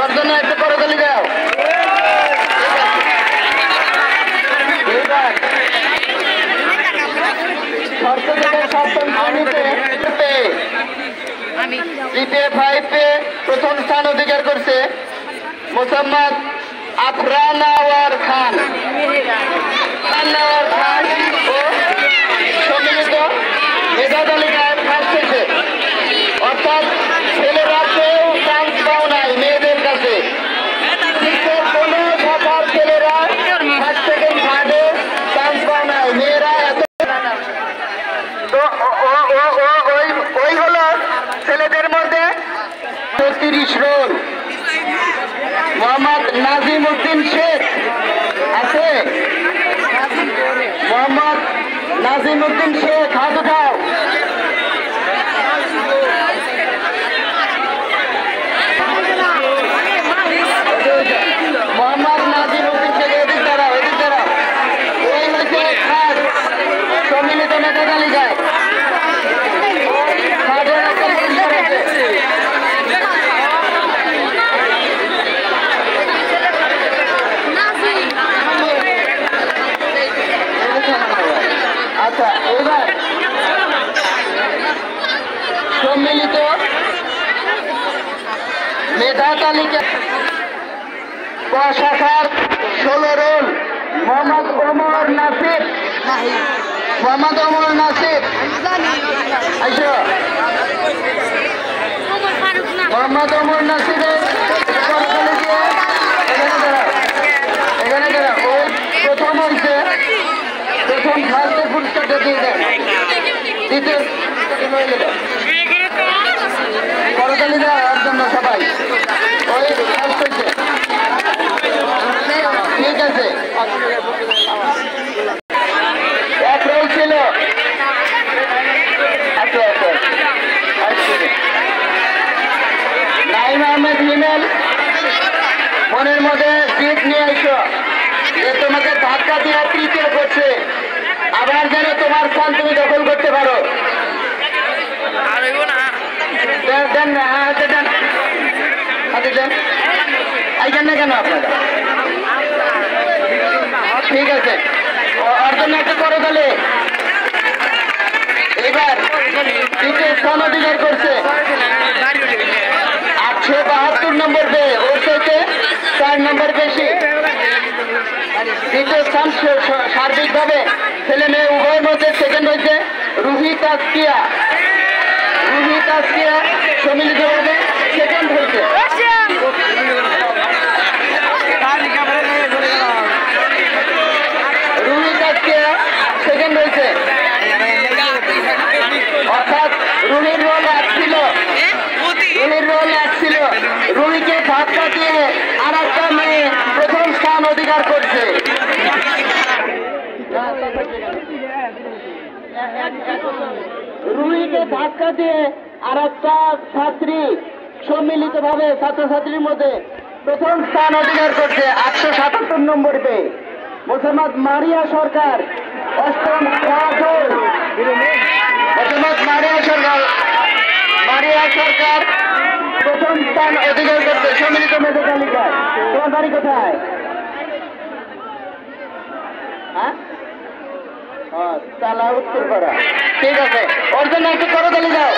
ওর জন্য একটু করতালি দাও। প্রথম স্থান অধিকার করছে মোসাম্মদ আফরানাওয়ার খান। ও সম্মিলিত মেধা তালিকায় ফার্স্ট হয়েছে, অর্থাৎ ছেলেরা কেউ চান্স পাও নাই মেয়েদের কাছে। কোন শাখার ছেলেরা ফার্স্ট সেকেন্ড থার্ডে চান্স পাও নাই, মেয়েরা এত। তো ওই হলো ছেলেদের মধ্যে ৩৬ রোল। মোহাম্মদ নাজিম উদ্দিন শেখ আছে, মোহাম্মদ নাজিম উদ্দিন শেখ হাত উঠাও। মোহাম্মদ নাজিম উদ্দিন শেখ এদিক দাঁড়াও, এদিক দাঁড়াও। ওই হচ্ছে খাস সম্মিলিত মেধা তালিকায় এবার সম্মিলিত মেধা তালিকা ক শাখার 16 রোল মোহাম্মদ ওমর নাসির। মোহাম্মদ ওমর নাসির আইসো। মোহাম্মদ ওমর নাসিরের এখানে দাঁড়া। ওই প্রথম হয়েছে, প্রথম ফার্স্টের পুরস্কারটা দিয়ে দেন, দ্বিতীয় করতালি দেওয়ার জন্য সবাই। ওই ফার্স্ট হয়েছে, ঠিক আছে। এক রোল ছিল, নাইম আহমেদ হিমেল, মনের মধ্যে জিত নিয়ে এসো যে তোমাকে ধাক্কা দিয়ে তৃতীয় করছে, আবার যেন তোমার স্থান তুমি দখল করতে পারো। দেন না, হাতে দেন, হাতে দেন। আইছেন না কেন আপনারা? ঠিক আছে, ওর জন্য একটা করো তাহলে। এবার তৃতীয় স্থান অধিকার করছে 872 নম্বর পেয়ে, ওর থেকে 4 নম্বর বেশি। দ্বিতীয় স্থান সার্বিকভাবে ছেলে মেয়ে উভয়ের মধ্যে সেকেন্ড হয়েছে রুহি তাজকিয়া। রুহি তাজকিয়া সম্মিলিতভাবে সেকেন্ড হয়েছে। রুহি তাজকিয়া সেকেন্ড হয়েছে, অর্থাৎ রুহির রোল এক ছিল, রুহির রোল এক ছিল। রুহিকে ধাক্কা দিয়ে আর একটা মেয়ে প্রথম স্থান অধিকার করছে। রুহিকে ধাক্কা দিয়ে আর একটা ছাত্রী সম্মিলিতভাবে ছাত্রছাত্রীর মধ্যে প্রথম স্থান অধিকার করছে 877 নম্বর পেয়ে। মোসাম্মদ মারিয়া সরকার অষ্টম ক্লাস। মোসাম্মদ মারিয়া সরকার প্রথম স্থান অধিকার করছে সম্মিলিত মেধা তালিকায়। তোমার বাড়ি কোথায়? হ্যাঁ, তালা উত্তর করা। ঠিক আছে, ওর জন্য একটু করতালি দাও।